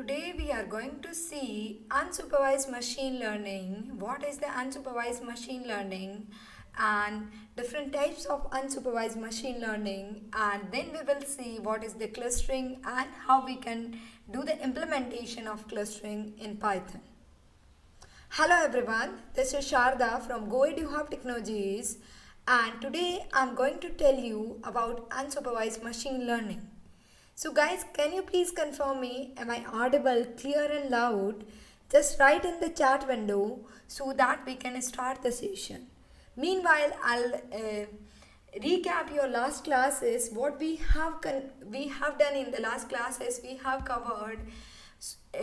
today we are going to see unsupervised machine learning. What is the unsupervised machine learning and different types of unsupervised machine learning, and then we will see what is the clustering and how we can do the implementation of clustering in Python. Hello everyone, this is Sharda from GoEduHub Technologies, and today I'm going to tell you about unsupervised machine learning. So guys, can you please confirm me, am I audible, clear and loud? Just write in the chat window so that we can start the session. Meanwhile, I'll recap your last classes. What we have done in the last classes, we have covered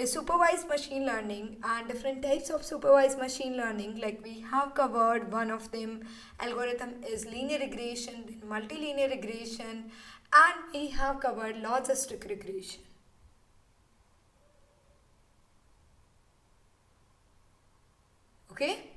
supervised machine learning and different types of supervised machine learning. Like we have covered one of them, algorithm is linear regression, then multilinear regression, and we have covered logistic regression. Okay?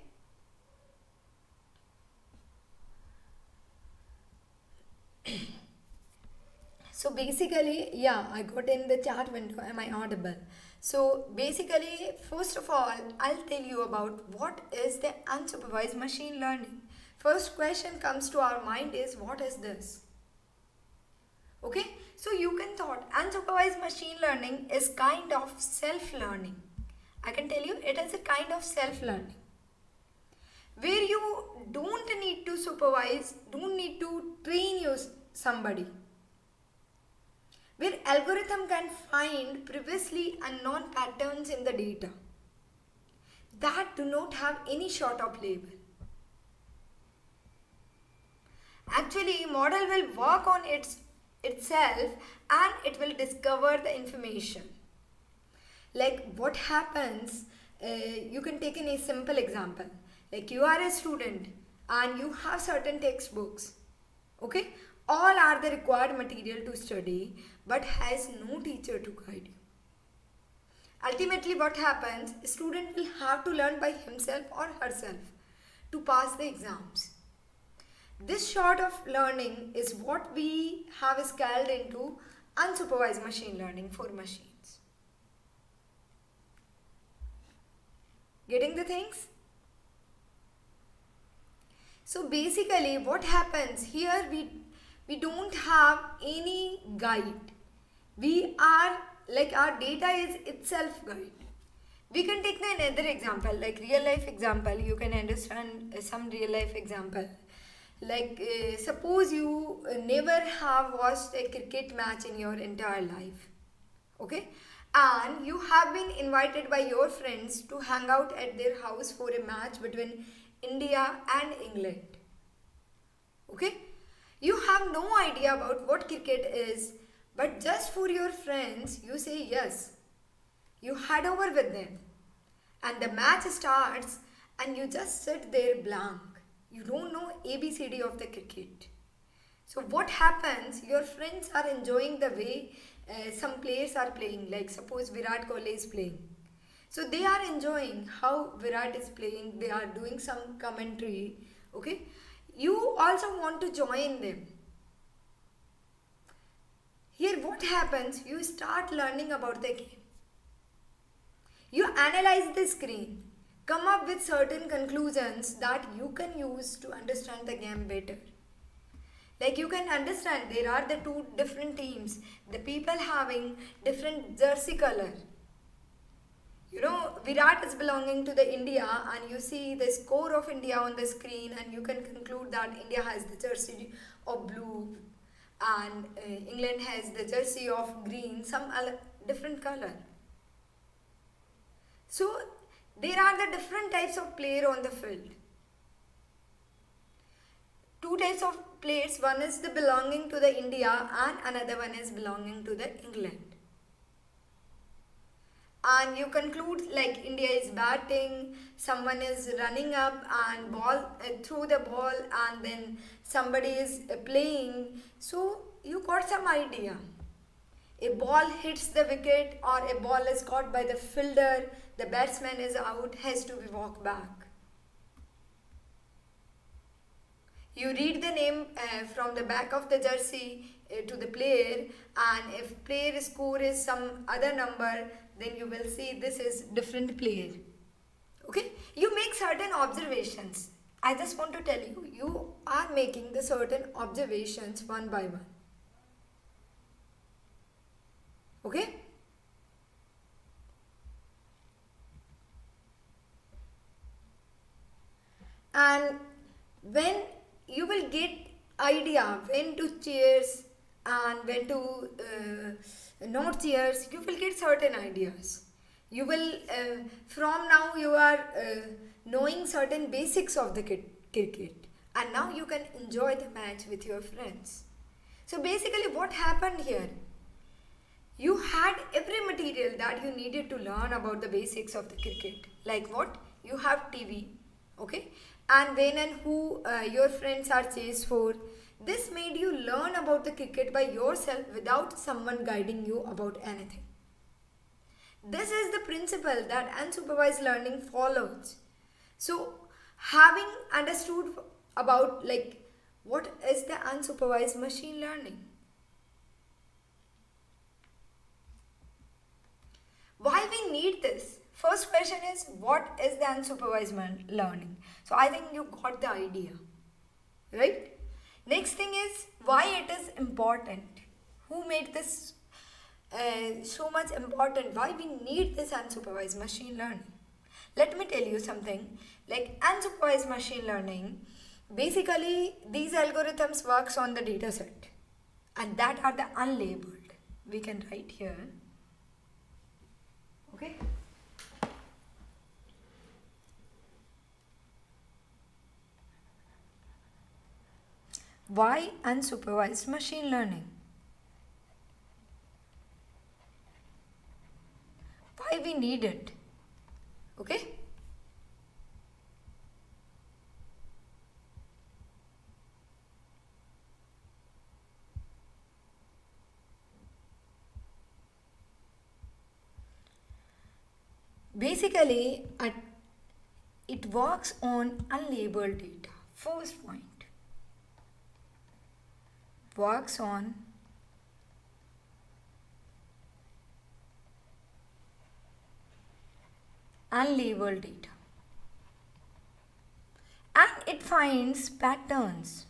So basically, yeah, I got in the chat window, am I audible? So basically, first of all, I'll tell you about what is the unsupervised machine learning. First question comes to our mind is, what is this? Okay, so you can thought unsupervised machine learning is kind of self-learning. I can tell you it is a kind of self-learning where you don't need to supervise, don't need to train somebody, where algorithm can find previously unknown patterns in the data that do not have any sort of label. Actually, model will work on itself and it will discover the information. Like what happens, you can take in a simple example. Like you are a student and you have certain textbooks. Okay, all are the required material to study, but has no teacher to guide you. Ultimately what happens, a student will have to learn by himself or herself to pass the exams. This sort of learning is what we have scaled into unsupervised machine learning for machines. Getting the things? So basically what happens here, we don't have any guide. We are like our data is itself guide. We can take another example, like real life example. You can understand some real life example. Like suppose you never have watched a cricket match in your entire life. Okay, and you have been invited by your friends to hang out at their house for a match between India and England. Okay, you have no idea about what cricket is, but just for your friends you say yes. You head over with them and the match starts and you just sit there blank. You don't know ABCD of the cricket. So what happens, your friends are enjoying the way some players are playing, like suppose Virat Kohli is playing. So they are enjoying how Virat is playing, they are doing some commentary, okay. You also want to join them. Here what happens, you start learning about the game. You analyze the screen, come up with certain conclusions that you can use to understand the game better. Like you can understand there are the two different teams, the people having different jersey color. You know, Virat is belonging to the India and you see the score of India on the screen and you can conclude that India has the jersey of blue and England has the jersey of green, some different color. So there are the different types of player on the field. Two types of players, one is the belonging to the India and another one is belonging to the England. And you conclude like India is batting, someone is running up and throw the ball, and then somebody is playing. So you got some idea. A ball hits the wicket or a ball is caught by the fielder, the batsman is out, has to be walked back. You read the name from the back of the jersey to the player, and if player score is some other number, then you will see this is different player. Okay, you make certain observations. I just want to tell you, you are making the certain observations one by one. Okay, and when you will get idea when to cheers and when to not cheers, you will get certain ideas. You will from now you are knowing certain basics of the cricket, and now you can enjoy the match with your friends. So basically what happened here, you had every material that you needed to learn about the basics of the cricket. Like what? You have TV, okay? And when and who your friends are chased for. This made you learn about the cricket by yourself without someone guiding you about anything. This is the principle that unsupervised learning follows. So, having understood about like what is the unsupervised machine learning? Why we need this? First question is, what is the unsupervised learning? So I think you got the idea, right? Next thing is why it is important. Who made this so much important? Why we need this unsupervised machine learning? Let me tell you something. Like unsupervised machine learning, basically these algorithms works on the data set, and that are the unlabeled. We can write here. Okay. Why unsupervised machine learning? Why we need it? Okay. Basically, it works on unlabeled data. First point. Works on unlabeled data. And it finds patterns.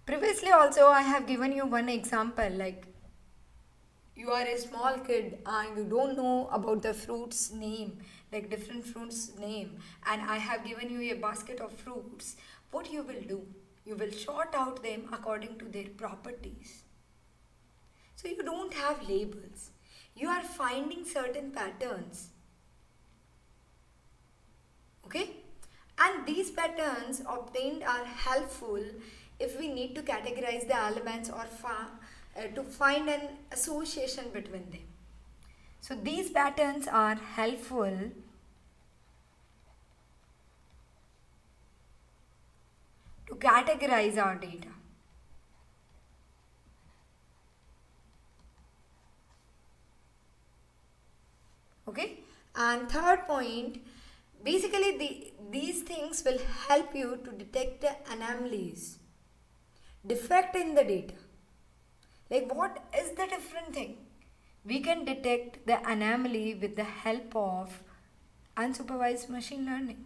Previously also I have given you one example, like you are a small kid and you don't know about the fruits name, like different fruits name, and I have given you a basket of fruits. What you will do? You will sort out them according to their properties. So you don't have labels. You are finding certain patterns. Okay? And these patterns obtained are helpful if we need to categorize the elements or to find an association between them. So these patterns are helpful to categorize our data. Okay? And third point, basically these things will help you to detect the anomalies, defect in the data. Like what is the different thing? We can detect the anomaly with the help of unsupervised machine learning.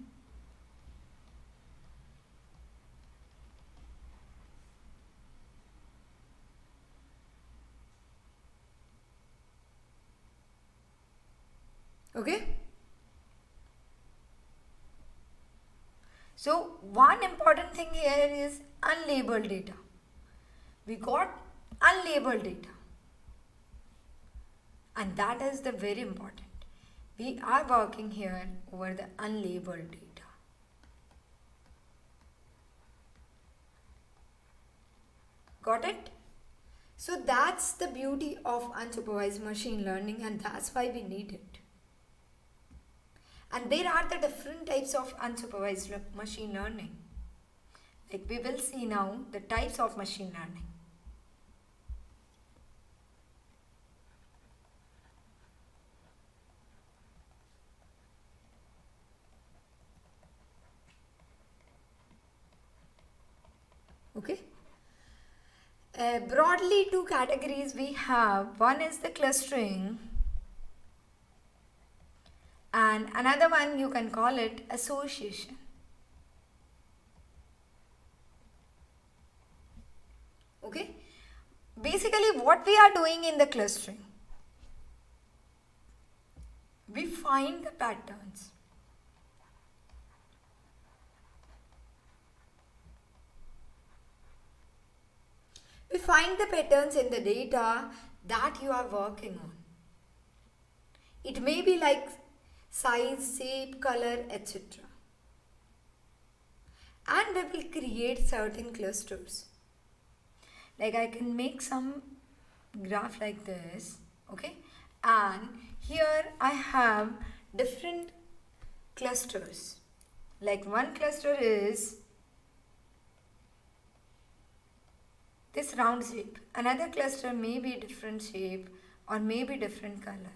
Okay? So one important thing here is unlabeled data. We got unlabeled data, and that is the very important. We are working here over the unlabeled data. Got it? So that's the beauty of unsupervised machine learning, and that's why we need it. And there are the different types of unsupervised machine learning. Like we will see now the types of machine learning. Okay. Broadly, two categories we have. One is the clustering, and another one you can call it association. Okay? Basically, what we are doing in the clustering, we find the patterns. We find the patterns in the data that you are working on. It may be like size, shape, color, etc. And we will create certain clusters. Like I can make some graph like this, okay? And here I have different clusters. Like one cluster is this round shape. Another cluster may be different shape or maybe different color.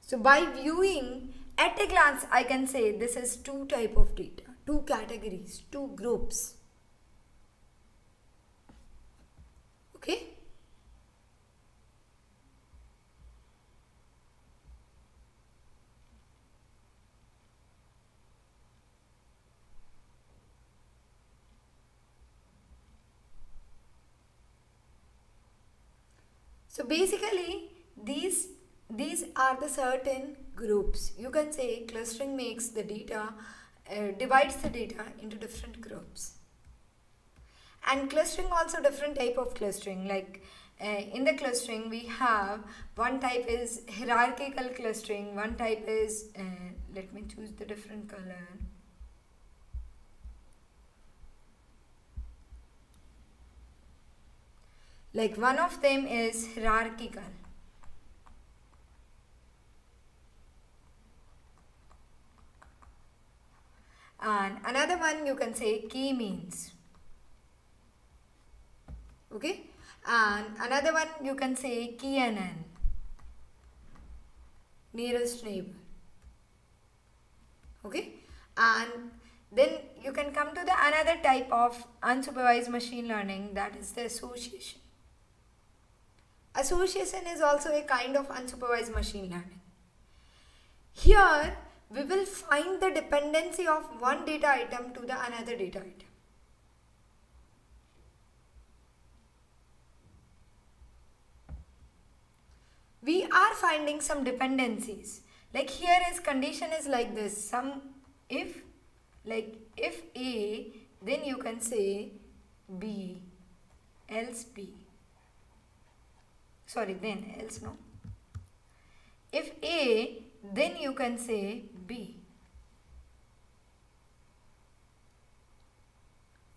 So by viewing at a glance, I can say this is two type of data, two categories, two groups. Okay? So basically these are the certain groups. You can say clustering makes the data, divides the data into different groups. And clustering also different type of clustering. Like in the clustering we have one type is hierarchical clustering, one type is, let me choose the different color. Like one of them is hierarchical. And another one you can say k-means. Okay? And another one you can say KNN, nearest neighbor. Okay? And then you can come to the another type of unsupervised machine learning, that is the association. Association is also a kind of unsupervised machine learning. Here we will find the dependency of one data item to the another data item. We are finding some dependencies. Like here is condition is like this. Some if A, then you can say B, else B. Sorry, then else no. If A, then you can say B.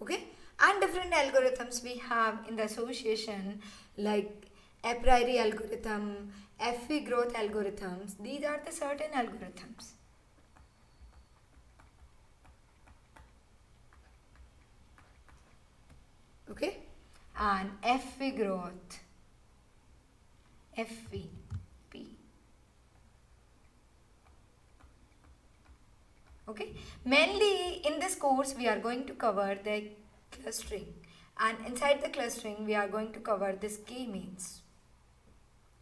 Okay? And different algorithms we have in the association, like a priori algorithm, FV growth algorithms. These are the certain algorithms. Okay? And FV growth, FV, P. Okay? Mainly in this course we are going to cover the clustering, and inside the clustering we are going to cover this k-means.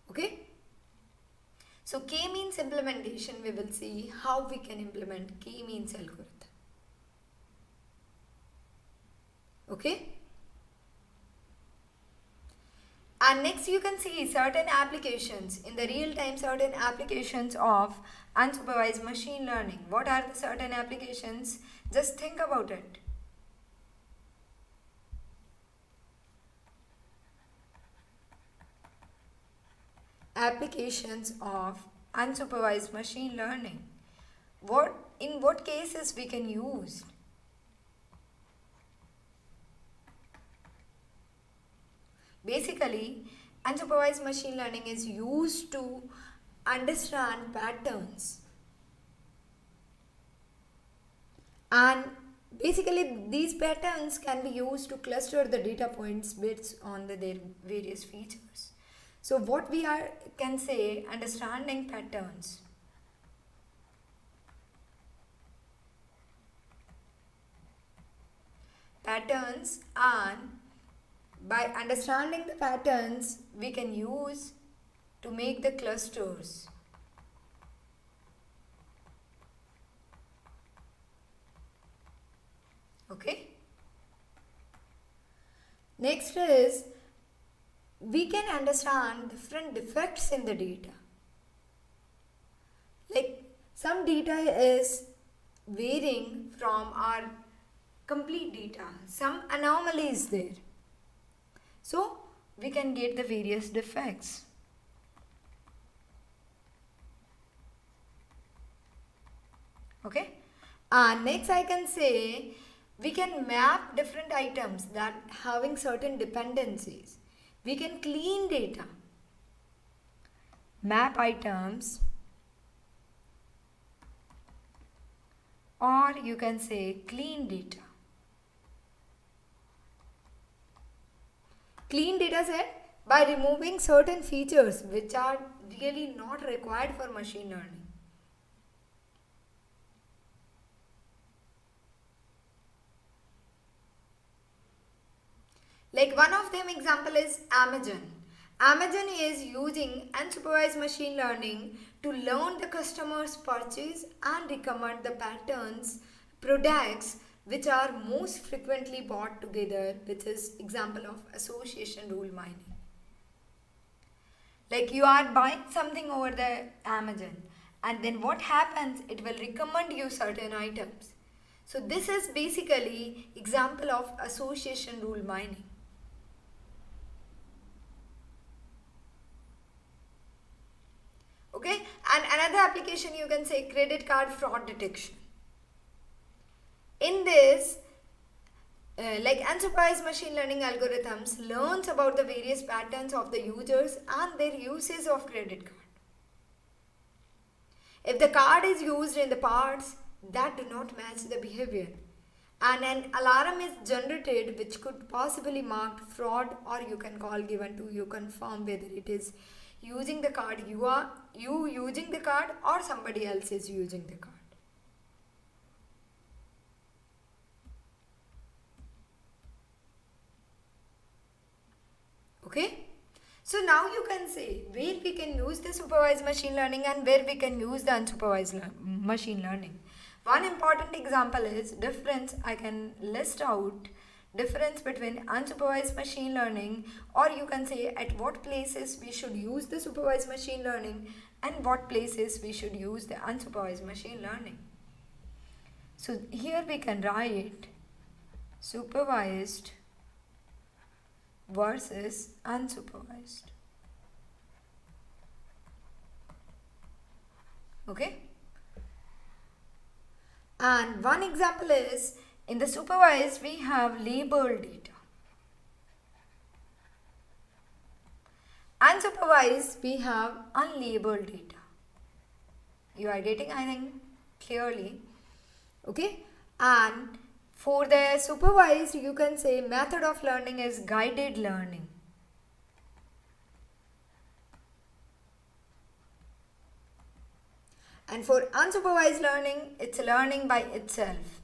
Okay? So k-means implementation, we will see how we can implement k-means algorithm. Okay? And next you can see certain applications in the real time, certain applications of unsupervised machine learning. What are the certain applications? Just think about it. Applications of unsupervised machine learning. In what cases we can use? Basically, unsupervised machine learning is used to understand patterns. And basically, these patterns can be used to cluster the data points based on their various features. So what we can say, understanding patterns. patterns, and by understanding the patterns we can use to make the clusters. Okay. Next is we can understand different defects in the data. Like some data is varying from our complete data. Some anomaly is there. So we can get the various defects. Okay. And next I can say we can map different items that having certain dependencies. We can clean data. Map items, or you can say clean data. Clean data set by removing certain features which are really not required for machine learning. Like one of them example is Amazon. Amazon is using unsupervised machine learning to learn the customer's purchase and recommend the patterns, products which are most frequently bought together, which is example of association rule mining. Like you are buying something over the Amazon, and then what happens, it will recommend you certain items. So this is basically example of association rule mining. Okay, and another application you can say credit card fraud detection. In this, like unsupervised machine learning algorithms learns about the various patterns of the users and their uses of credit card. If the card is used in the parts that do not match the behavior, and an alarm is generated which could possibly mark fraud, or you can call given to you confirm whether it is using the card, you using the card or somebody else is using the card. Okay. So now you can say where we can use the supervised machine learning and where we can use the unsupervised machine learning. One important example is difference. I can list out difference between unsupervised machine learning, or you can say at what places we should use the supervised machine learning and what places we should use the unsupervised machine learning. So here we can write supervised versus unsupervised. Okay. And one example is in the supervised we have labeled data. Unsupervised we have unlabeled data. You are getting, I think, clearly. Okay. And for the supervised you can say method of learning is guided learning. And for unsupervised learning, it's learning by itself.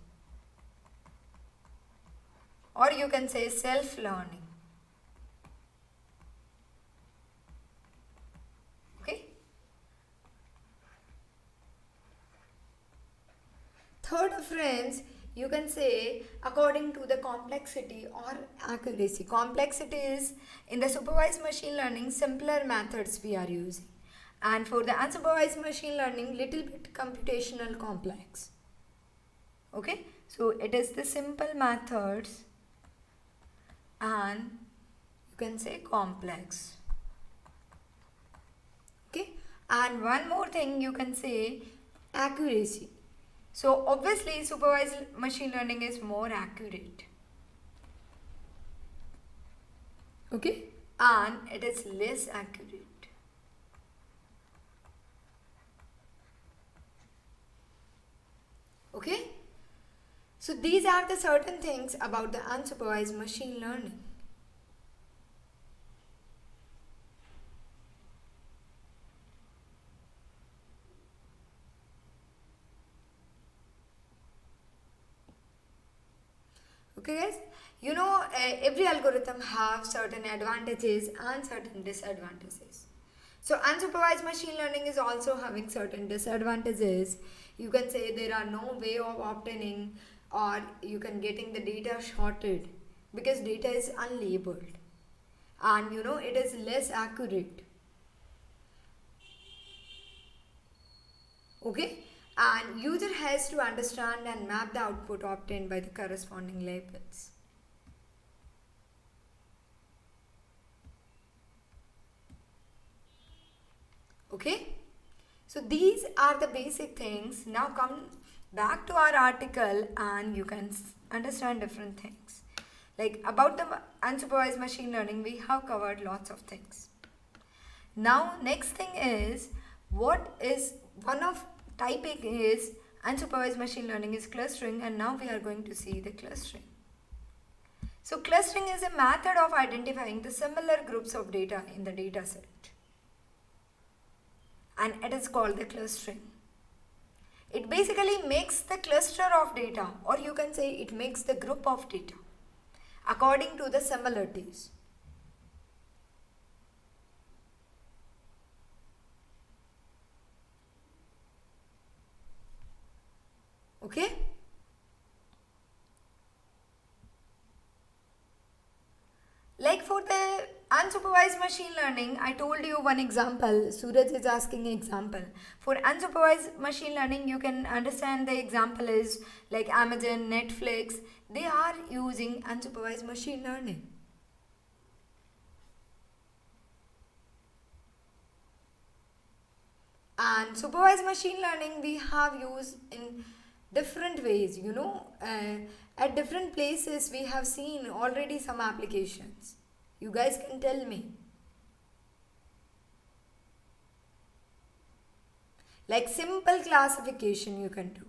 Or you can say self-learning. Okay. Third difference, you can say according to the complexity or accuracy. Complexity is in the supervised machine learning, simpler methods we are using. And for the unsupervised machine learning, little bit computational complex. Okay, so it is the simple methods and you can say complex. Okay, and one more thing you can say accuracy. So obviously supervised machine learning is more accurate. Okay, and it is less accurate. Okay, so these are the certain things about the unsupervised machine learning. Okay guys, every algorithm have certain advantages and certain disadvantages. So unsupervised machine learning is also having certain disadvantages. You can say there are no way of obtaining, or you can getting the data shorted because data is unlabeled, and it is less accurate. Okay, and user has to understand and map the output obtained by the corresponding labels. Okay, so these are the basic things. Now come back to our article and you can understand different things. Like about the unsupervised machine learning, we have covered lots of things. Now next thing is, what is one of typing is unsupervised machine learning is clustering, and now we are going to see the clustering. So clustering is a method of identifying the similar groups of data in the data set, and it is called the clustering. It basically makes the cluster of data, or you can say it makes the group of data according to the similarities. Okay? Like for the unsupervised machine learning, I told you one example. Suraj is asking an example. For unsupervised machine learning, you can understand the example is like Amazon, Netflix. They are using unsupervised machine learning. And supervised machine learning we have used in different ways. At different places we have seen already some applications. You guys can tell me. Like simple classification you can do.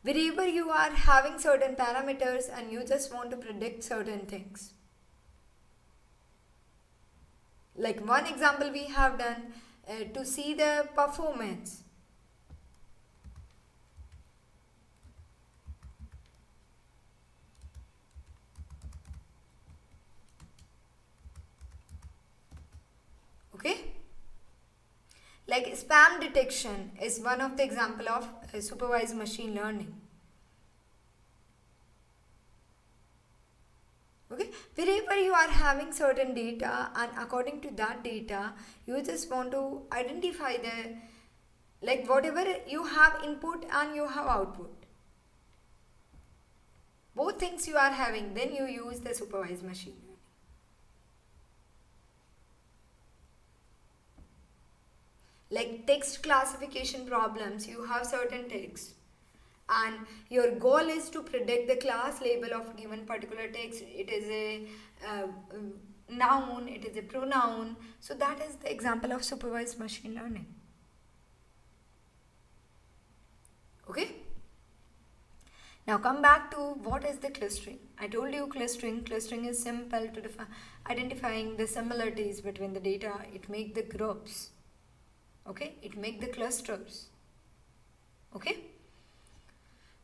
Wherever you are having certain parameters and you just want to predict certain things. Like one example we have done to see the performance. Okay, like spam detection is one of the example of supervised machine learning. Okay, wherever you are having certain data, and according to that data you just want to identify the, like whatever you have input and you have output, both things you are having, then you use the supervised machine learning. Like text classification problems, you have certain text and your goal is to predict the class label of given particular text. It is a noun, it is a pronoun. So that is the example of supervised machine learning. Okay, now come back to what is the clustering. I told you clustering is simple to identifying the similarities between the data. It make the groups. Okay, it make the clusters. Okay,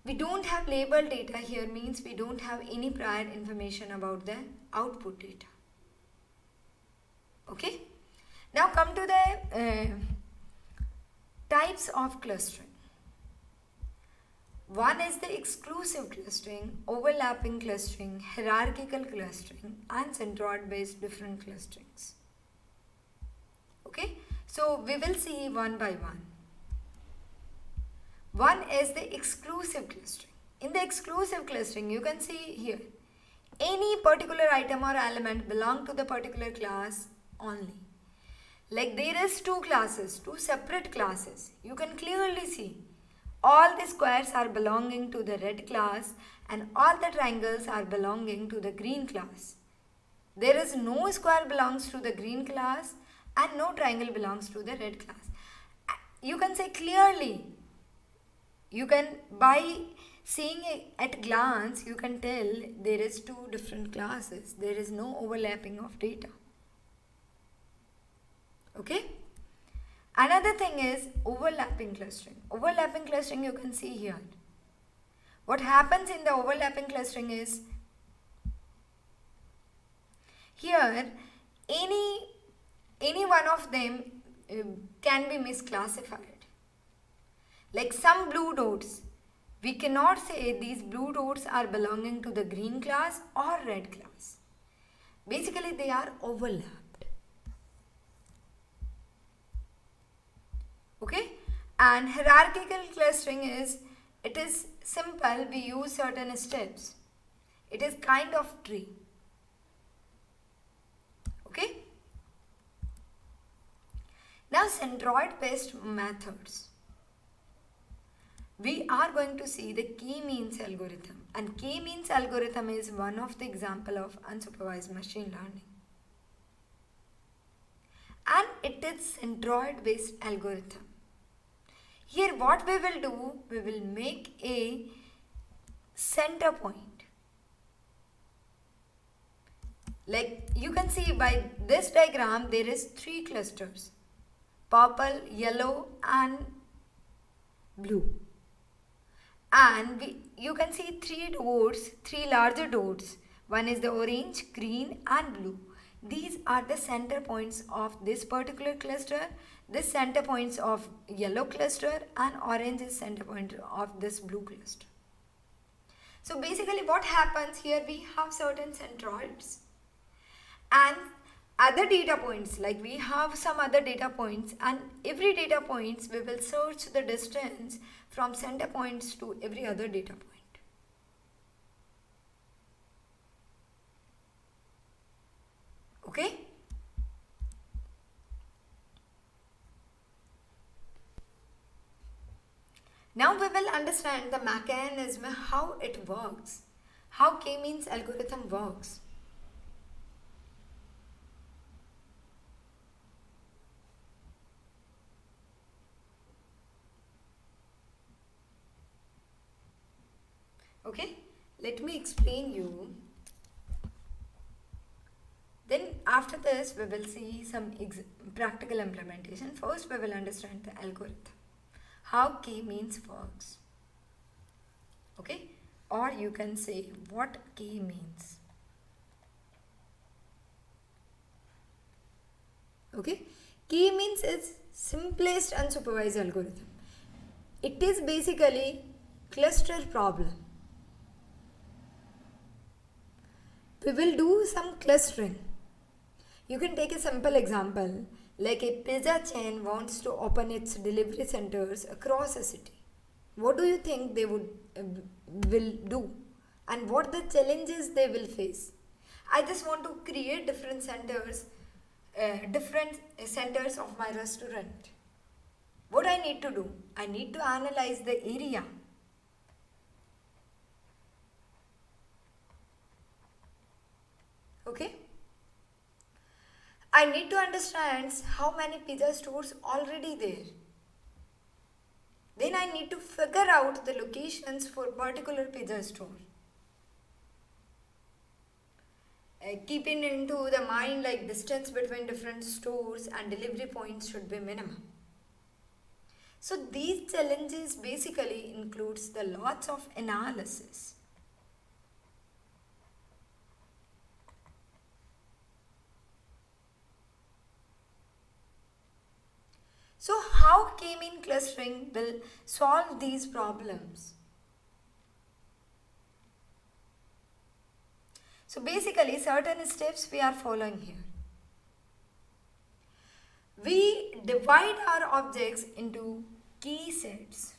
we don't have labeled data here, means we don't have any prior information about the output data. Okay, now come to the types of clustering. One is the exclusive clustering, overlapping clustering, hierarchical clustering, and centroid based different clusterings. Okay, so we will see one by one. One is the exclusive clustering. In the exclusive clustering, you can see here, any particular item or element belong to the particular class only. Like there is two classes, two separate classes. You can clearly see all the squares are belonging to the red class and all the triangles are belonging to the green class. There is no square belongs to the green class and no triangle belongs to the red class. You can say clearly, you can, by seeing it at glance, you can tell there is two different classes. There is no overlapping of data. Okay. Another thing is overlapping clustering. Overlapping clustering you can see here. What happens in the overlapping clustering is Here, any one of them can be misclassified. Like some blue dots, we cannot say these blue dots are belonging to the green class or red class. Basically, they are overlapped. Okay? And hierarchical clustering it is simple, we use certain steps. It is kind of tree. Okay? Now centroid based methods. We are going to see the k-means algorithm, and k-means algorithm is one of the example of unsupervised machine learning. And it is centroid based algorithm. Here what we will do, we will make a center point. Like you can see by this diagram, there is 3 clusters: purple, yellow and blue. And you can see 3 dots, 3 larger dots. One is the orange, green and blue. These are the center points of this particular cluster. This center points of yellow cluster, and orange is center point of this blue cluster. So basically what happens here, we have certain centroids and other data points, like we have some other data points, and every data points we will search the distance from center points to every other data point. Okay? Now we will understand the mechanism, how it works, how k-means algorithm works. Okay, let me explain you. Then after this we will see some practical implementation. First we will understand the algorithm, how k-means works. Okay, or you can say what k-means. Okay, k-means is simplest unsupervised algorithm. It is basically cluster problem. We will do some clustering. You can take a simple example, like a pizza chain wants to open its delivery centers across a city. What do you think they will do, and what the challenges they will face? I just want to create different centers of my restaurant. What I need to do? I need to analyze the area. Okay? I need to understand how many pizza stores already there. Then I need to figure out the locations for particular pizza store. Keeping into the mind like distance between different stores and delivery points should be minimum. So these challenges basically includes the lots of analysis. So how k-mean clustering will solve these problems? So basically certain steps we are following here. We divide our objects into key sets.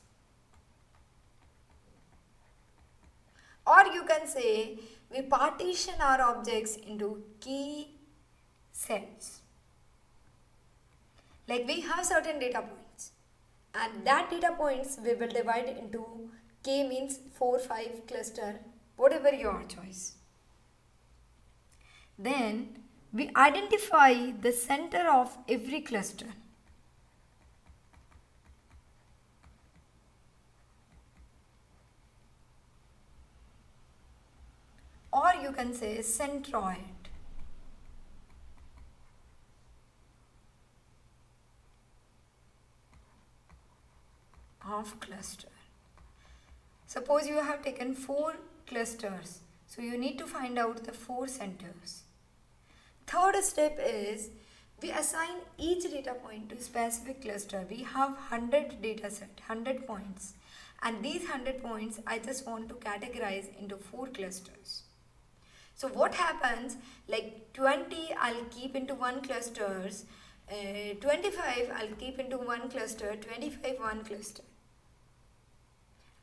Or you can say we partition our objects into key sets. Like we have certain data points, and that data points we will divide into k means 4, 5 cluster, whatever your choice. Then we identify the center of every cluster. Or you can say centroid of cluster. Suppose you have taken 4 clusters, so you need to find out the 4 centers. Third step is we assign each data point to a specific cluster. We have 100 data set, 100 points. And these 100 points I just want to categorize into 4 clusters. So what happens, like 20 I'll keep into one clusters, 25 I'll keep into one cluster, 25 one cluster,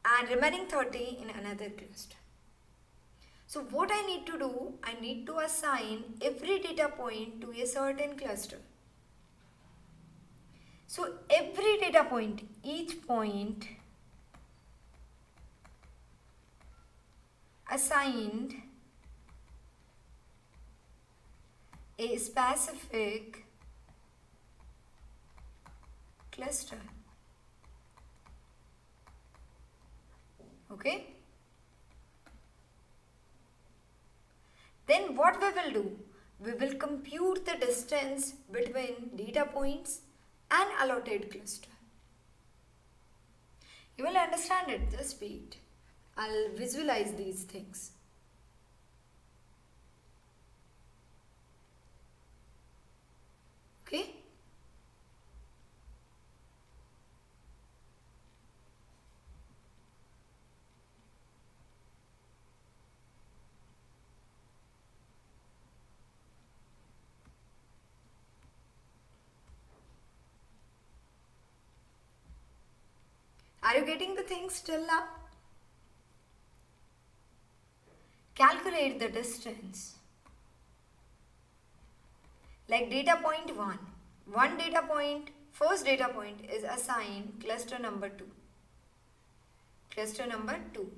and remaining 30 in another cluster. So what I need to do, I need to assign every data point to a certain cluster. So every data point, each point assigned a specific cluster. Okay? Then what we will do? We will compute the distance between data points and allotted cluster. You will understand it, just wait. I'll visualize these things. Okay? Are you getting the things still now? Calculate the distance. Like data point 1. One data point, first data point is assigned cluster number 2. Cluster number 2.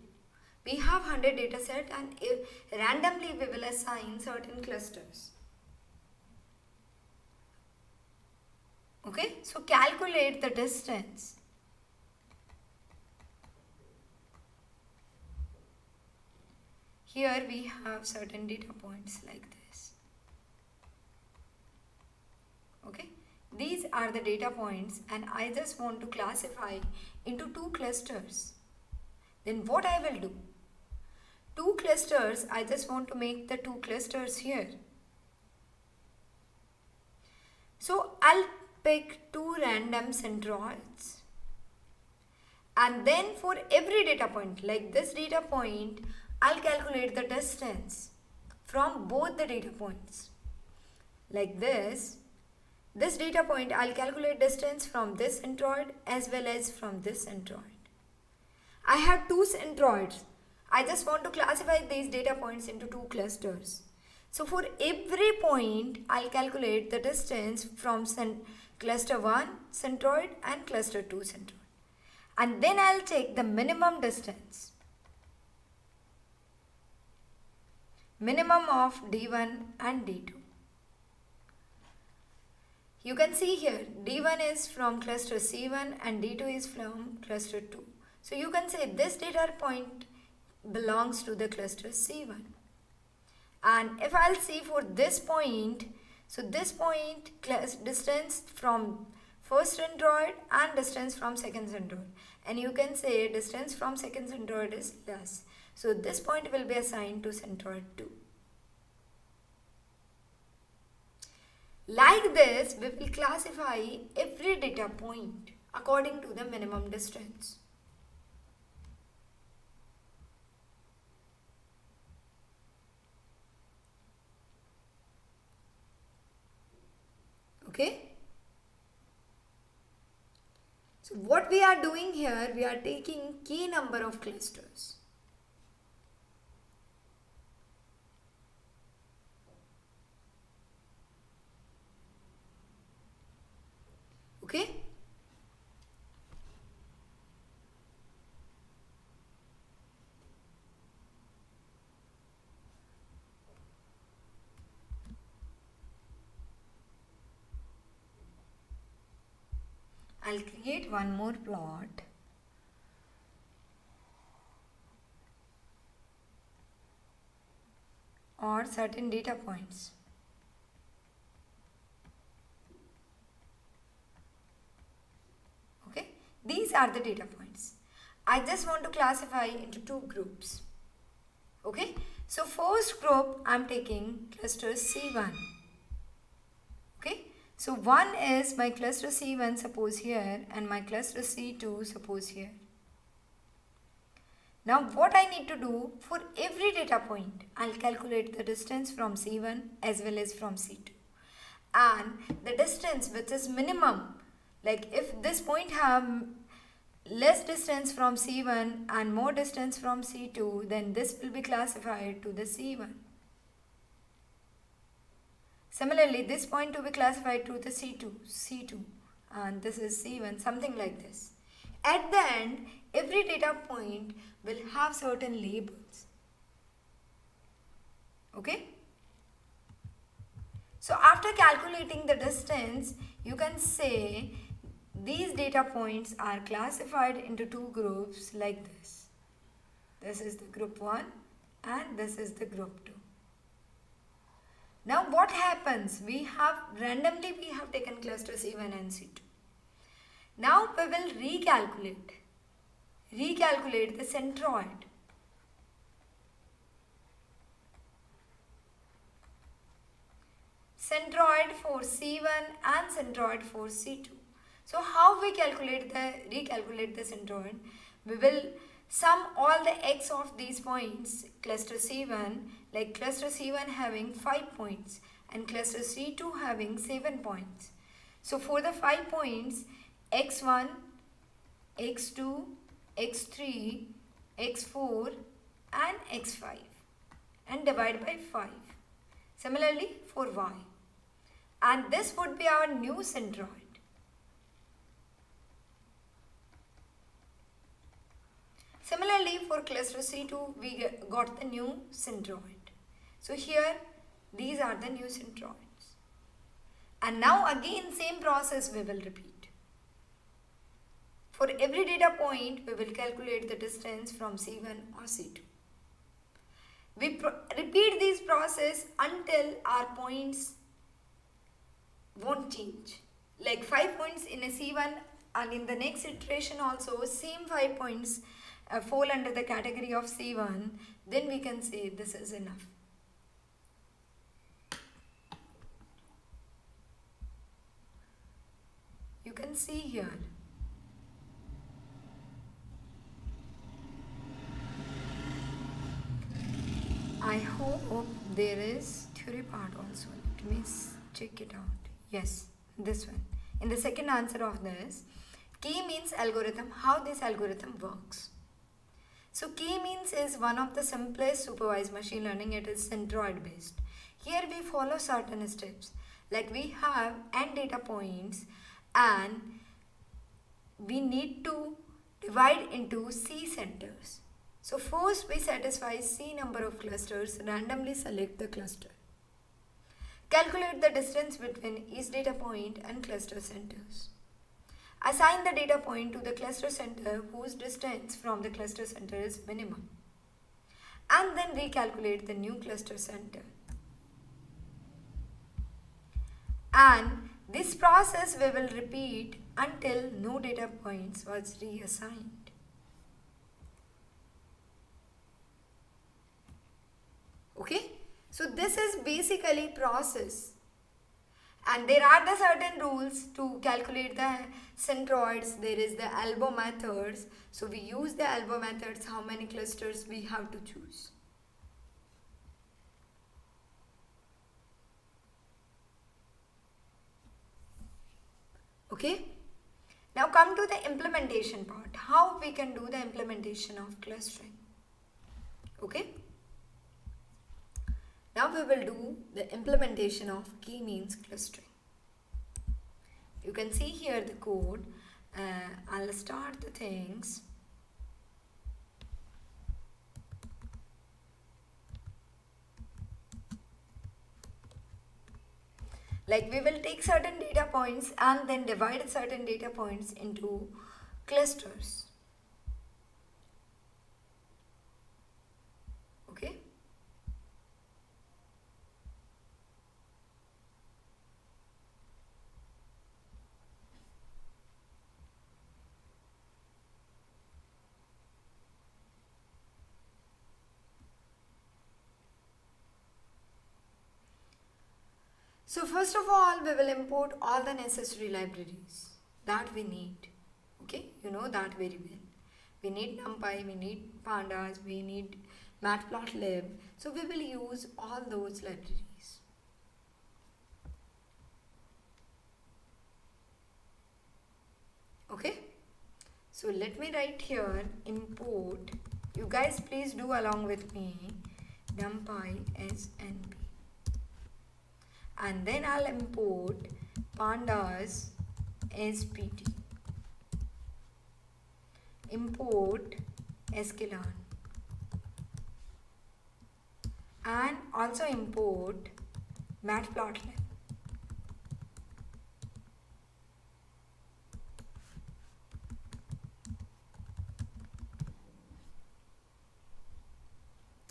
We have 100 data set and randomly we will assign certain clusters. Okay, so calculate the distance. Here we have certain data points like this. Okay, these are the data points and I just want to classify into 2 clusters. Then what I will do? 2 clusters, I just want to make the 2 clusters here. So I'll pick 2 random centroids. And then for every data point, like this data point, I'll calculate the distance from both the data points. Like this data point, I'll calculate distance from this centroid as well as from this centroid. I have 2 centroids. I just want to classify these data points into 2 clusters. So for every point, I'll calculate the distance from cluster 1 centroid and cluster 2 centroid. And then I'll take the minimum distance. Minimum of D1 and D2. You can see here D1 is from cluster C1 and D2 is from cluster 2. So you can say this data point belongs to the cluster C1. And if I'll see for this point, so this point distance from first centroid and distance from second centroid. And you can say distance from second centroid is less. So this point will be assigned to centroid 2. Like this, we will classify every data point according to the minimum distance. Okay? So what we are doing here, we are taking key number of clusters. Okay? I'll create one more plot. Or certain data points. Okay, these are the data points. I just want to classify into 2 groups. Okay, so first group I'm taking cluster C1. So 1 is my cluster C1 suppose here and my cluster C2 suppose here. Now what I need to do, for every data point, I'll calculate the distance from C1 as well as from C2. And the distance which is minimum, like if this point have less distance from C1 and more distance from C2, then this will be classified to the C1. Similarly, this point to be classified to the C2, and this is C1, something like this. At the end, every data point will have certain labels. Okay? So after calculating the distance, you can say these data points are classified into two groups like this. This is the group 1 and this is the group 2. Now what happens? We have taken cluster C1 and C2. Now we will recalculate the centroid. Centroid for C1 and centroid for C2. So how we recalculate the centroid? We will sum all the x of these points, cluster C1, like cluster C1 having 5 points and cluster C2 having 7 points. So for the 5 points, x1, x2, x3, x4 and x5 and divide by 5. Similarly for y. And this would be our new centroid. Similarly for cluster C2 we got the new centroid. So here these are the new centroids. And now again same process we will repeat. For every data point we will calculate the distance from C1 or C2. We repeat this process until our points won't change. Like 5 points in a C1 and in the next iteration also same 5 points fall under the category of C1, then we can say this is enough. You can see here. I hope there is theory part also. Let me check it out. Yes, this one. In the second answer of this, k-means algorithm, how this algorithm works. So k-means is one of the simplest supervised machine learning. It is centroid based. Here we follow certain steps. Like we have n data points and we need to divide into C centers. So first we satisfy C number of clusters, randomly select the cluster. Calculate the distance between each data point and cluster centers. Assign the data point to the cluster center whose distance from the cluster center is minimum. And then recalculate the new cluster center. And this process we will repeat until no data points was reassigned. Okay, so this is basically process, and there are the certain rules to calculate the centroids. There is the elbow methods, so we use the elbow methods, how many clusters we have to choose. Okay, now come to the implementation part, how we can do the implementation of clustering. Okay. Now we will do the implementation of k-means clustering. You can see here the code. I'll start the things. Like we will take certain data points and then divide certain data points into clusters. Okay. So first of all, we will import all the necessary libraries that we need. Okay, you know that very well. We need NumPy, we need pandas, we need matplotlib. So we will use all those libraries. Okay, so let me write here import. You guys please do along with me. NumPy snp, and then I'll import pandas spt, import sklearn, and also import matplotlib.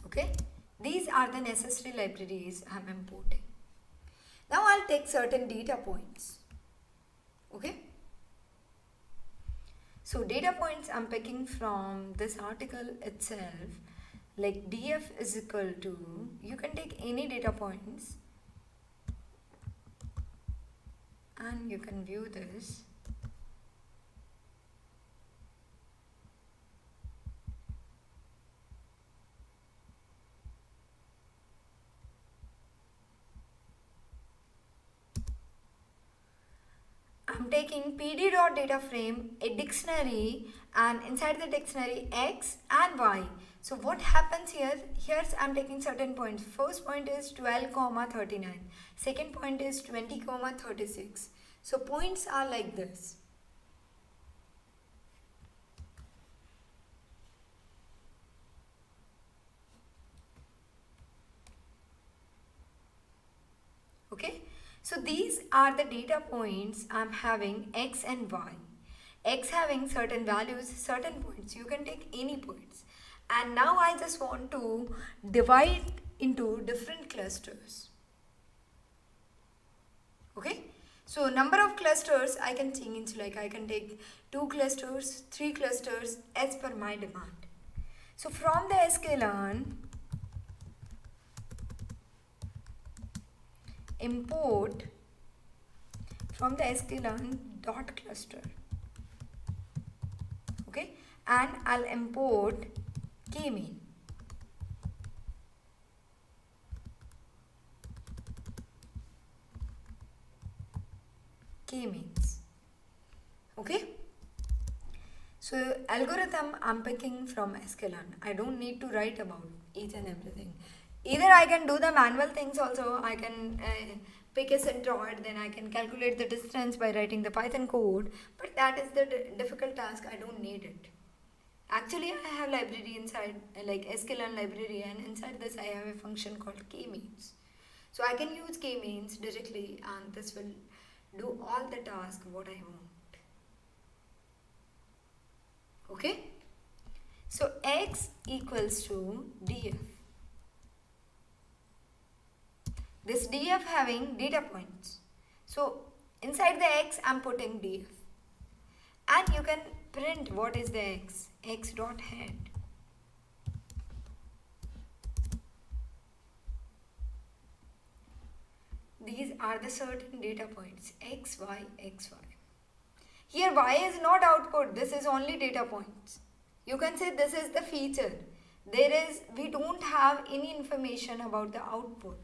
Okay, these are the necessary libraries I'm importing. Now I'll take certain data points. Okay, so data points I'm picking from this article itself, like df is equal to, you can take any data points and you can view this. I'm taking pd.dataframe, a dictionary, and inside the dictionary x and y. So what happens here? Here's I'm taking certain points. First point is 12,39. Second point is 20,36. So points are like this. Okay. So these are the data points I'm having x and y. X having certain values, certain points. You can take any points. And now I just want to divide into different clusters. Okay. So number of clusters I can change, like I can take 2 clusters, 3 clusters as per my demand. So from the sklearn, import from the sklearn dot cluster. Okay, and I'll import k-mean. K-means. Okay, so algorithm I'm picking from sklearn. I don't need to write about each and everything. Either I can do the manual things also, I can pick a centroid, then I can calculate the distance by writing the Python code, but that is the difficult task, I don't need it. Actually I have library inside, like sklearn library, and inside this I have a function called k-means. So I can use k-means directly and this will do all the tasks what I want. Okay, so x equals to df. This df having data points. So inside the x I'm putting df. And you can print what is the x dot head. These are the certain data points x, y, x, y. Here y is not output, this is only data points. You can say this is the feature. We don't have any information about the output.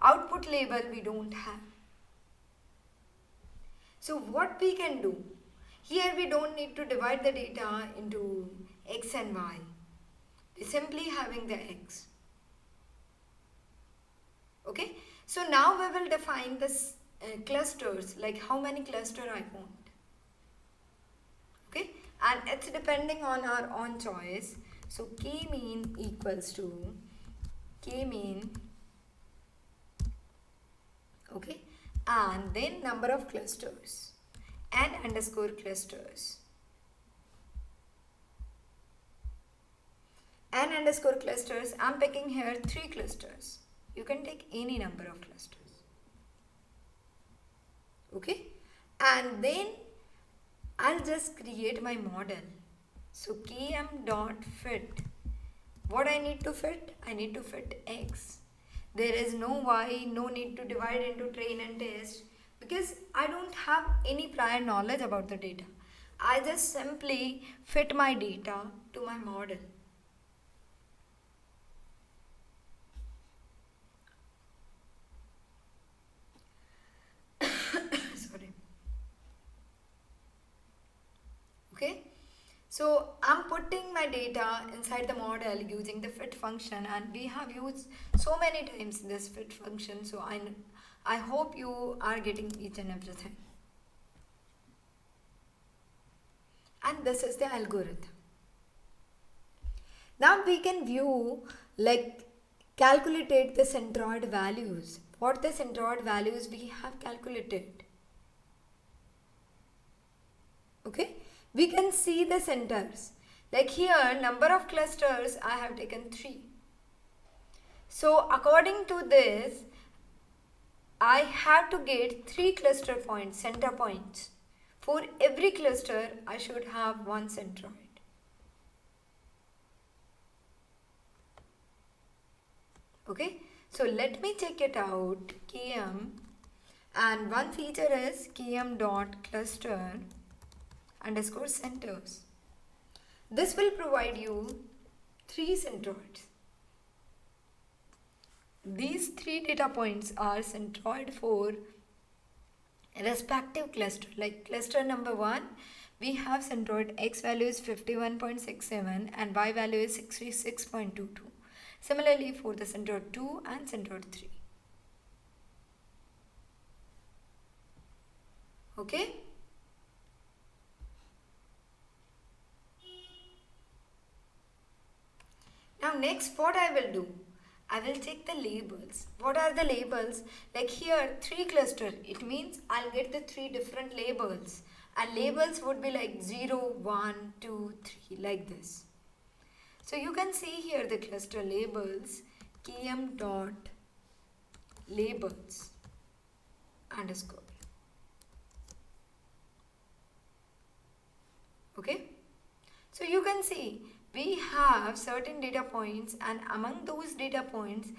Output label we don't have. So what we can do? Here we don't need to divide the data into x and y. We're simply having the x. Okay. So now we will define this clusters, like how many cluster I want. Okay. And it's depending on our own choice. So k-mean equals to k-mean. Okay, and then number of clusters, n underscore clusters. N underscore clusters, I'm picking here 3 clusters. You can take any number of clusters. Okay, and then I'll just create my model. So km dot fit. What I need to fit? I need to fit x. There is no why, no need to divide into train and test because I don't have any prior knowledge about the data. I just simply fit my data to my model. Sorry. Okay. So I'm putting my data inside the model using the fit function, and we have used so many times this fit function. So I hope you are getting each and everything. And this is the algorithm. Now we can view, like, calculated the centroid values. What the centroid values we have calculated. Okay, we can see the centers. Like here, number of clusters I have taken 3. So according to this, I have to get 3 cluster points, center points. For every cluster, I should have one centroid. Okay, so let me check it out. Km, and one feature is km dot cluster underscore centers. This will provide you 3 centroids. These 3 data points are centroid for respective cluster. Like cluster number 1, we have centroid x value is 51.67 and y value is 66.22. Similarly for the centroid 2 and centroid 3. Okay. Now next what I will do, I will check the labels. What are the labels? Like here 3 cluster, it means I'll get the 3 different labels, and labels would be like 0, 1, 2, 3 like this. So you can see here the cluster labels km dot labels underscore. Okay, so you can see we have certain data points, and among those data points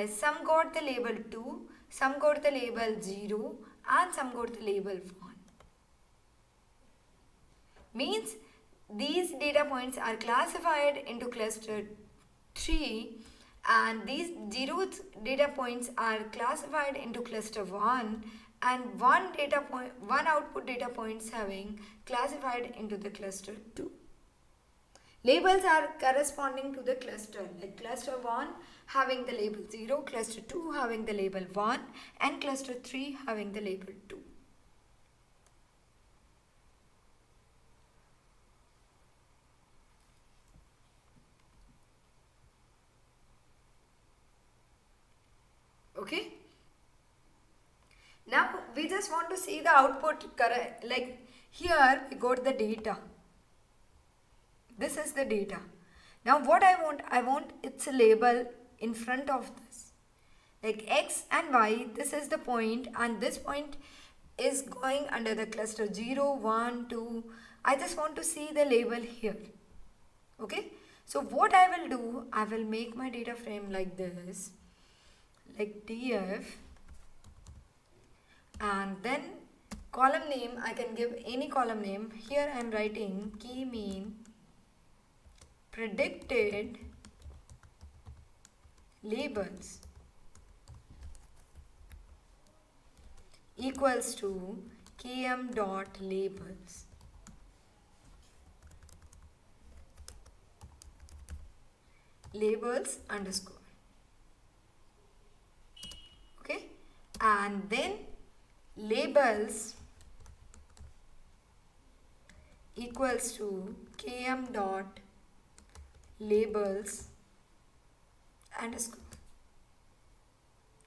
some got the label 2, some got the label 0, and some got the label 1. Means these data points are classified into cluster 3, and these 0 data points are classified into cluster 1, and one output data points having classified into the cluster 2. Labels are corresponding to the cluster, like cluster 1 having the label 0, cluster 2 having the label 1, and cluster 3 having the label 2. Okay. Now we just want to see the output, like here we got the data. This is the data. Now what I want its label in front of this. Like x and y, this is the point, and this point is going under the cluster 0, 1, 2. I just want to see the label here. Okay. So what I will do, I will make my data frame like this. Like df, and then column name I can give any column name. Here I am writing key mean predicted labels equals to km dot labels. Labels underscore. Okay, and then labels equals to km dot labels underscore.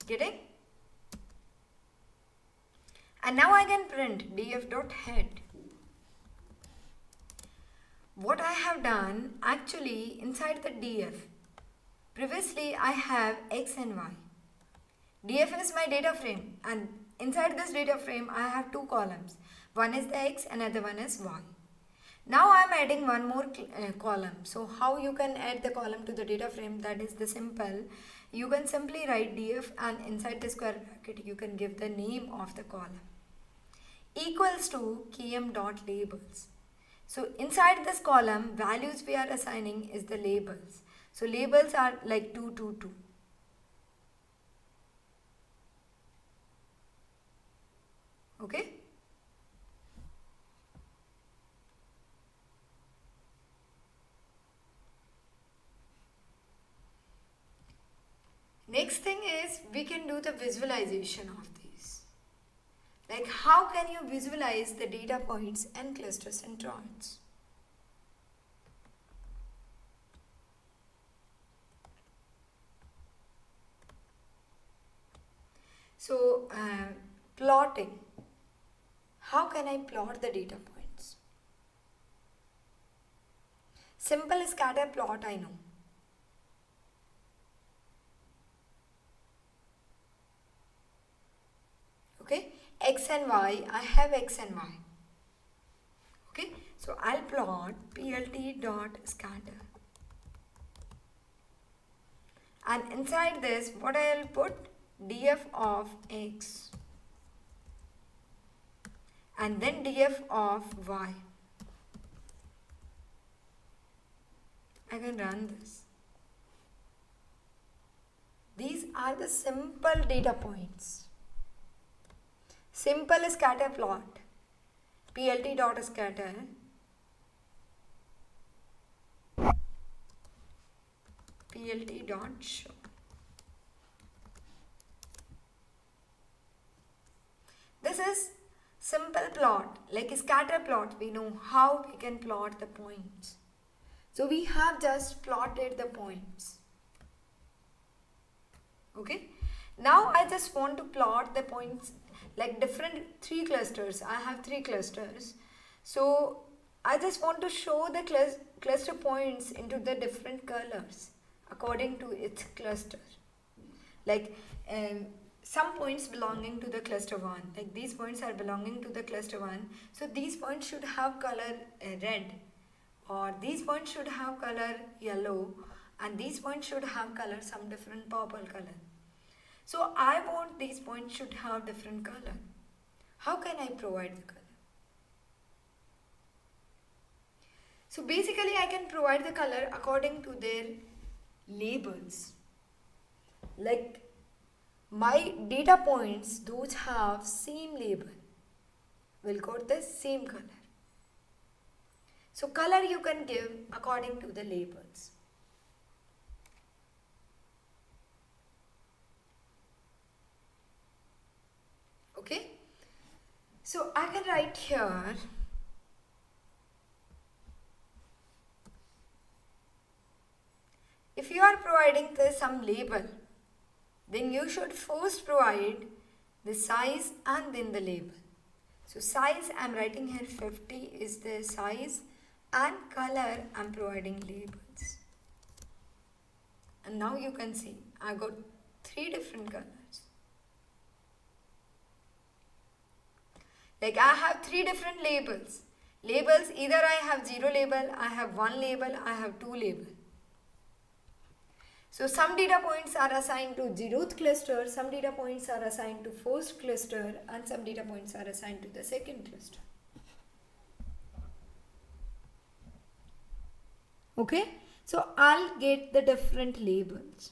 Getting? And now I can print df dot head. What I have done, actually inside the df, previously I have x and y. df is my data frame, and inside this data frame I have 2 columns. One is the x, another one is y. Now I am adding one more column. So how you can add the column to the data frame? That is the simple. You can simply write df and inside the square bracket you can give the name of the column equals to km dot labels. So inside this column values we are assigning is the labels. So labels are like 222. Okay. Next thing is we can do the visualization of these. Like how can you visualize the data points and cluster centroids? So plotting. How can I plot the data points? Simple scatter plot I know. Okay, x and y, I have x and y. Okay, so I'll plot plt dot scatter. And inside this, what I'll put? Df of x. And then df of y. I can run this. These are the simple data points. Simple scatter plot. Plt dot scatter. Plt dot show. This is simple plot, like a scatter plot. We know how we can plot the points. So we have just plotted the points. Okay. Now I just want to plot the points like different 3 clusters. I have 3 clusters. So I just want to show the cluster points into the different colors according to its cluster. Like some points belonging to the cluster 1. Like these points are belonging to the cluster 1. So these points should have color red, or these points should have color yellow, and these points should have color some different purple color. So I want these points should have different color. How can I provide the color? So basically I can provide the color according to their labels. Like my data points, those have same label, will got the same color. So color you can give according to the labels. Okay, so I can write here if you are providing some label, then you should first provide the size and then the label. So size I am writing here 50 is the size, and color I am providing labels. And now you can see I got 3 different colors. Like I have 3 different labels. Labels, either I have 0 label, I have 1 label, I have 2 label. So some data points are assigned to 0th cluster, some data points are assigned to 1st cluster, and some data points are assigned to the 2nd cluster. Okay, so I'll get the different labels.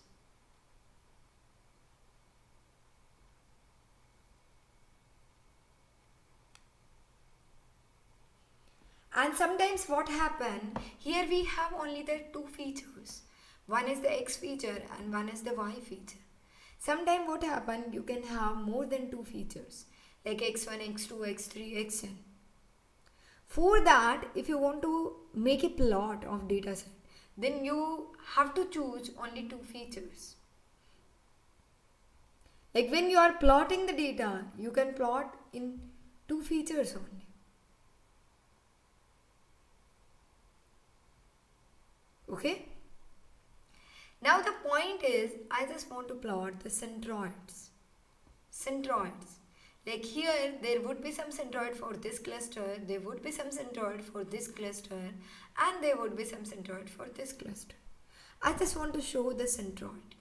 And sometimes what happen, here we have only the 2 features. One is the X feature and one is the Y feature. Sometimes what happen, you can have more than 2 features like X1, X2, X3, Xn. For that, if you want to make a plot of data set, then you have to choose only 2 features. Like when you are plotting the data, you can plot in 2 features only. Okay. Now the point is, I just want to plot the centroids. Centroids. Like here, there would be some centroid for this cluster, there would be some centroid for this cluster, and there would be some centroid for this cluster. I just want to show the centroid.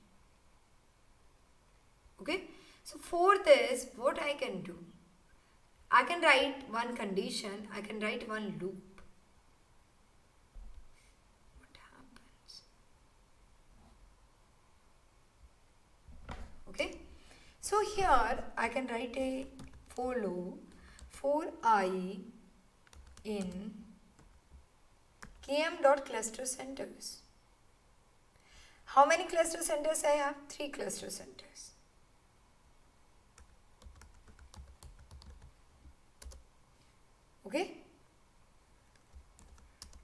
Okay, so for this, what I can do? I can write one condition, I can write one loop. What happens? Okay, so here I can write a for loop for I in km.cluster centers. How many cluster centers I have? 3 cluster centers. Okay,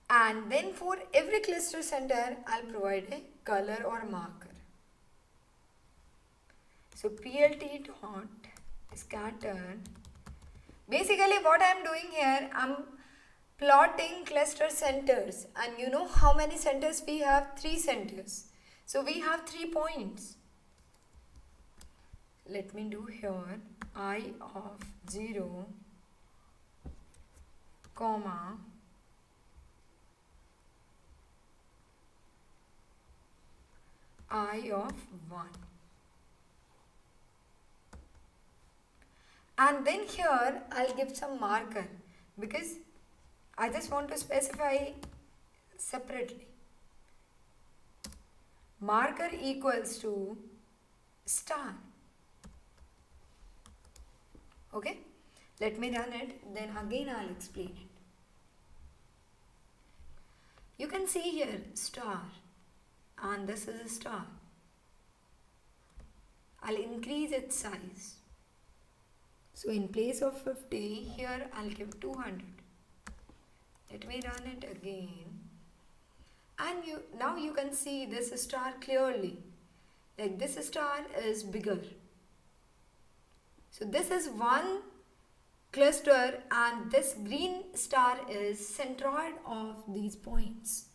and then for every cluster center I'll provide a color or marker. So PLT dot scattered. Basically what I'm doing here, I'm plotting cluster centers, and you know how many centers we have? 3 centers. So we have 3 points. Let me do here I of 0, comma, I of 1. And then here I'll give some marker because I just want to specify separately. Marker equals to star. Okay, let me run it, then again I'll explain it. You can see here star, and this is a star. I'll increase its size. So in place of 50, here I'll give 200. Let me run it again. And now you can see this star clearly. Like this star is bigger. So this is one cluster, and this green star is centroid of these points.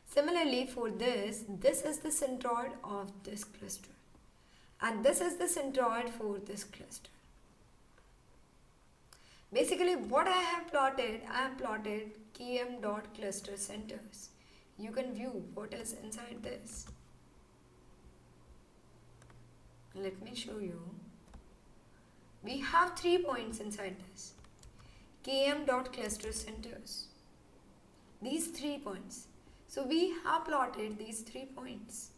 Similarly for this is the centroid of this cluster, and this is the centroid for this cluster. Basically what I have plotted km dot cluster centers. You can view what is inside this. Let me show you. We have 3 points inside this. Km dot cluster centers. These 3 points. So we have plotted these 3 points.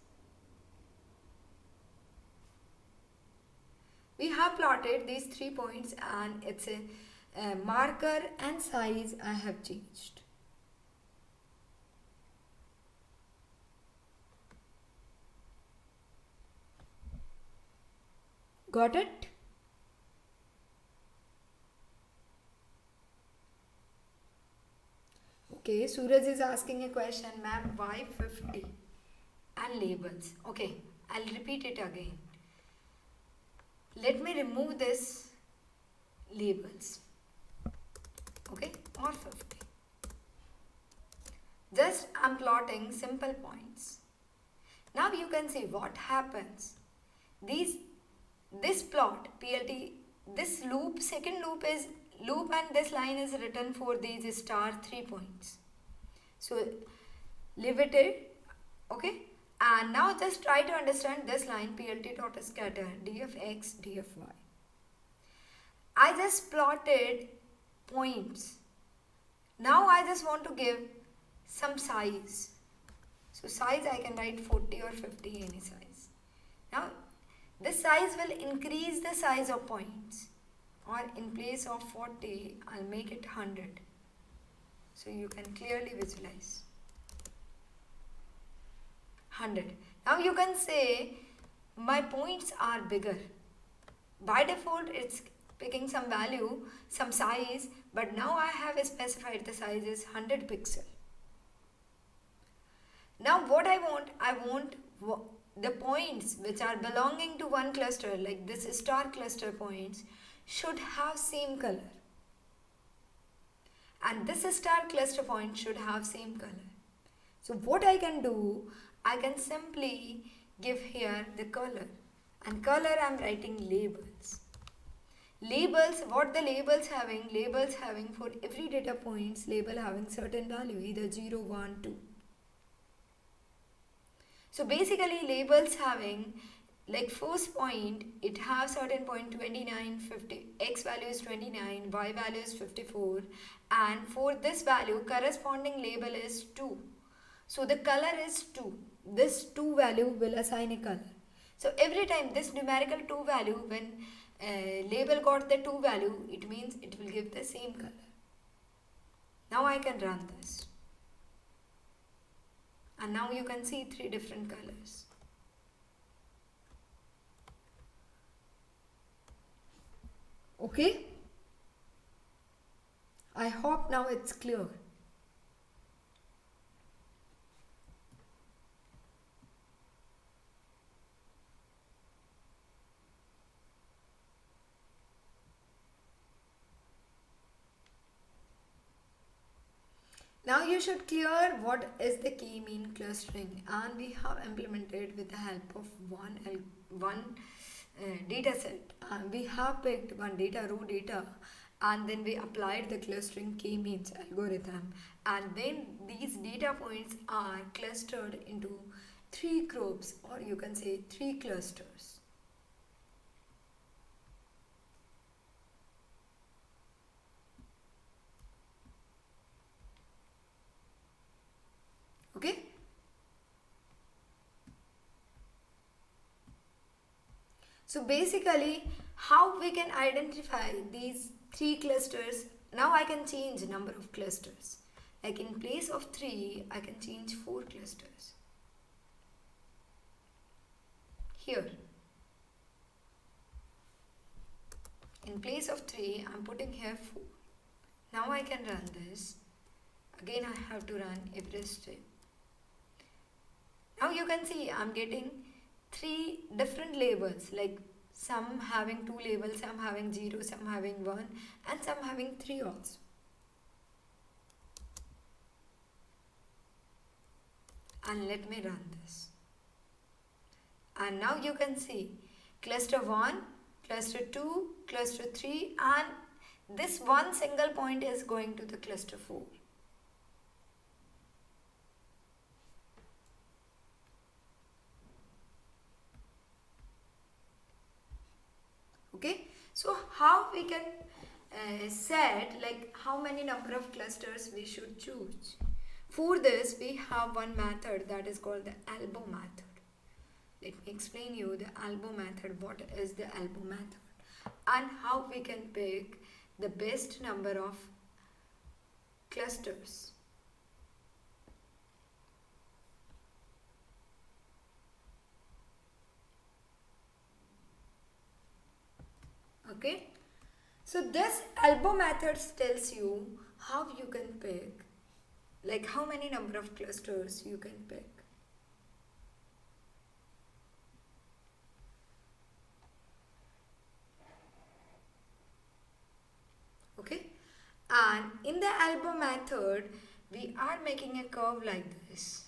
We have plotted these 3 points, and it's a marker and size I have changed. Got it? Okay, Suraj is asking a question, ma'am, why 50 and labels? Okay, I'll repeat it again. Let me remove this labels. Okay, or 50. Just I'm plotting simple points. Now you can see what happens. This plot, PLT, this loop, second loop is loop, and this line is written for these star 3 points. So leave it, okay? And now just try to understand this line, PLT dot scatter, d of x, d of y. I just plotted points. Now I just want to give some size. So size I can write 40 or 50, any size. Now this size will increase the size of points, or in place of 40 I'll make it 100. So you can clearly visualize 100. Now you can say my points are bigger. By default it's picking some value, some size, but now I have specified the size is 100 pixel. Now what I want the points which are belonging to one cluster, like this star cluster points, should have same color. And this star cluster point should have same color. So what I can do, I can simply give here the color. And color I'm writing labels. Labels, what the labels having for every data points, label having certain value, either 0, 1, 2. So basically labels having, like first point, it has certain point 29, 50, x value is 29, y value is 54, and for this value corresponding label is 2. So the color is 2. This 2 value will assign a color. So every time this numerical 2 value, when label got the 2 value, it means it will give the same color. Now I can run this. And now you can see 3 different colors. Okay? I hope now it's clear. Now you should clear what is the k-mean clustering, and we have implemented with the help of one data set. We have picked one data row data, and then we applied the clustering k-means algorithm, and then these data points are clustered into 3 groups, or you can say 3 clusters. Okay? So basically, how we can identify these 3 clusters? Now I can change number of clusters. Like in place of 3, I can change 4 clusters. Here. In place of 3, I'm putting here 4. Now I can run this. Again, I have to run every step. Now you can see I'm getting 3 different labels, like some having 2 labels, some having 0, some having 1, and some having 3 also. And let me run this. And now you can see cluster 1, cluster 2, cluster 3, and this one single point is going to the cluster 4. Okay, so how we can set like how many number of clusters we should choose. For this we have one method that is called the elbow method. Let me explain you the elbow method. What is the elbow method and how we can pick the best number of clusters. Okay, so this elbow method tells you how you can pick, like how many number of clusters you can pick. Okay, and in the elbow method we are making a curve like this,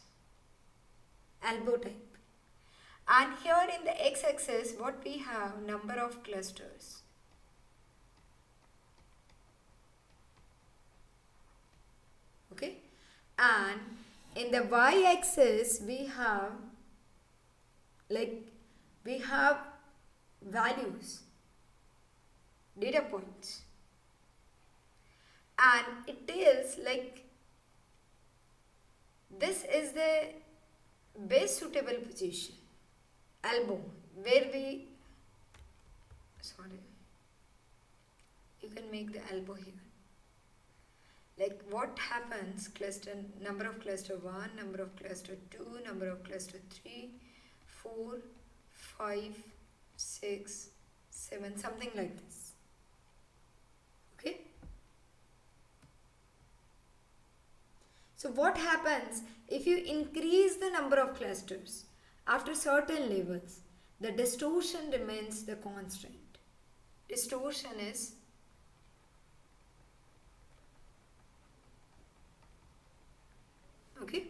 elbow type, and here in the x-axis what we have, number of clusters. Okay, and in the y-axis we have values, data points, and it tells like this is the best suitable position, elbow, where we, you can make the elbow here. Like what happens, cluster, number of cluster 1, number of cluster 2, number of cluster 3, 4, 5, 6, 7, something like this. Okay. So what happens if you increase the number of clusters after certain levels? The distortion remains the constant. Distortion is okay.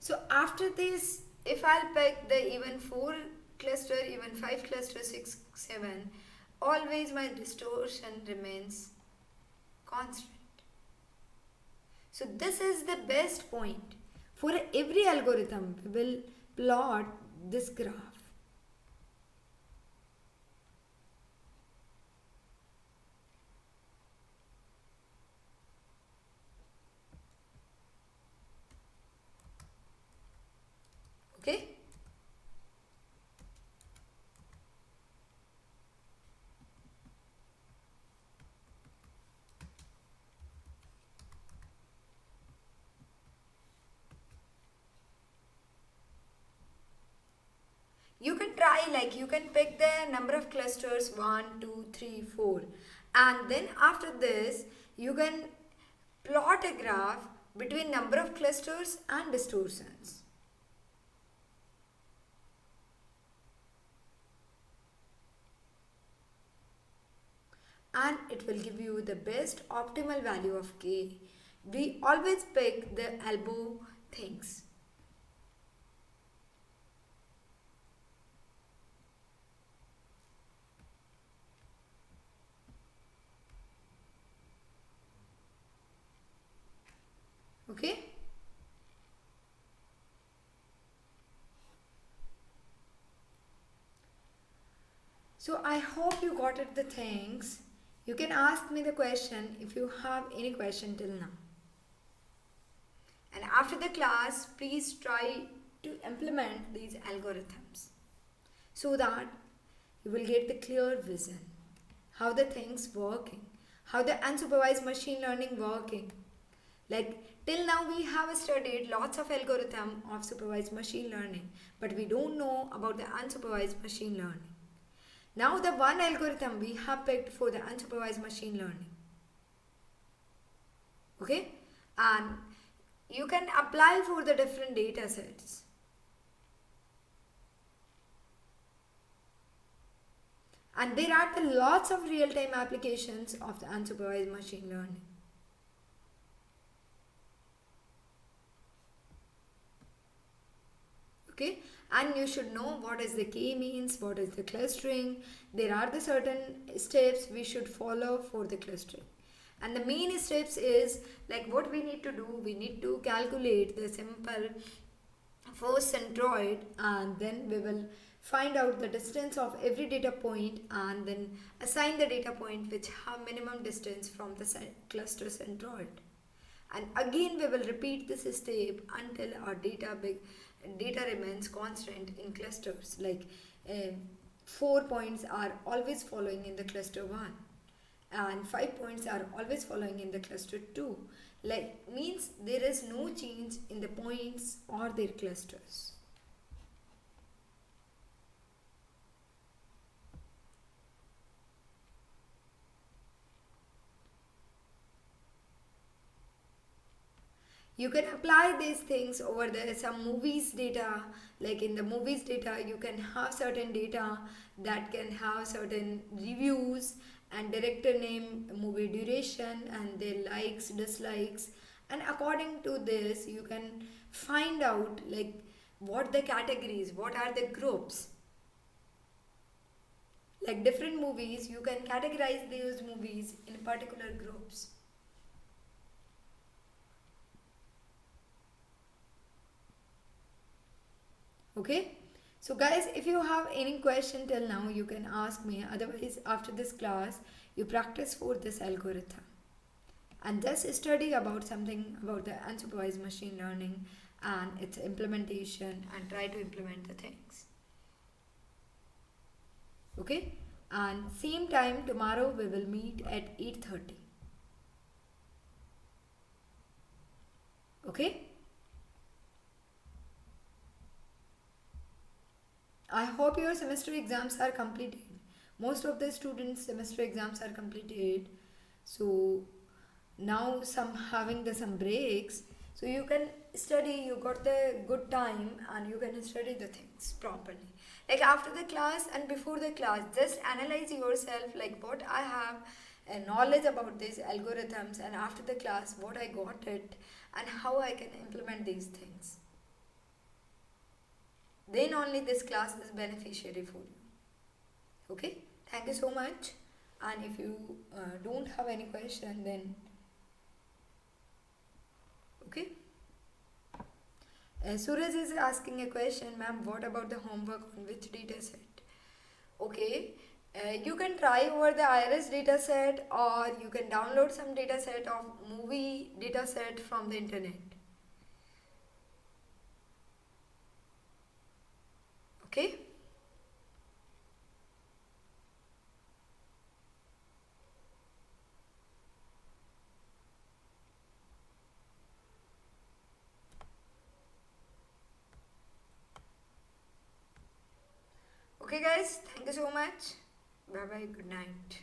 So after this, if I'll pick the even 4 cluster, even 5 cluster, 6, 7, always my distortion remains constant. So this is the best point. For every algorithm, we will plot this graph. Okay? You can try, like you can pick the number of clusters 1, 2, 3, 4, and then after this you can plot a graph between number of clusters and distortions. And it will give you the best optimal value of k. We always pick the elbow things. Okay? So I hope you got it the things. You can ask me the question if you have any question till now. And after the class, please try to implement these algorithms so that you will get the clear vision how the things working, how the unsupervised machine learning working. Like till now we have studied lots of algorithm of supervised machine learning, but we don't know about the unsupervised machine learning. Now the one algorithm we have picked for the unsupervised machine learning. Okay? And you can apply for the different data sets. And there are the lots of real-time applications of the unsupervised machine learning. Okay, and you should know what is the k means, what is the clustering. There are the certain steps we should follow for the clustering, and the main steps is like what we need to do. We need to calculate the simple first centroid, and then we will find out the distance of every data point and then assign the data point which have minimum distance from the cluster centroid. And again we will repeat this step until our data remains constant in clusters, like 4 points are always following in the cluster 1 and 5 points are always following in the cluster 2, like means there is no change in the points or their clusters. You can apply these things over the some movies data, like in the movies data you can have certain data that can have certain reviews and director name, movie duration and their likes, dislikes, and according to this you can find out like what the categories, what are the groups. Like different movies you can categorize those movies in particular groups. Okay, so guys, if you have any question till now you can ask me, otherwise after this class you practice for this algorithm and just study about something about the unsupervised machine learning and its implementation and try to implement the things. Okay, and same time tomorrow we will meet at 8:30. Okay, I hope your semester exams are completed. Most of the students' semester exams are completed. So now some having the some breaks. So you can study, you got the good time and you can study the things properly. Like after the class and before the class, just analyze yourself like what I have knowledge about these algorithms and after the class what I got it and how I can implement these things. then only this class is beneficiary for you. Okay, thank you so much. And if you don't have any question, then okay. Suraj is asking a question, ma'am. What about the homework on which data set? Okay, you can try over the iris data set, or you can download some data set of movie data set from the internet. Okay. Okay guys, thank you so much. Bye bye, good night.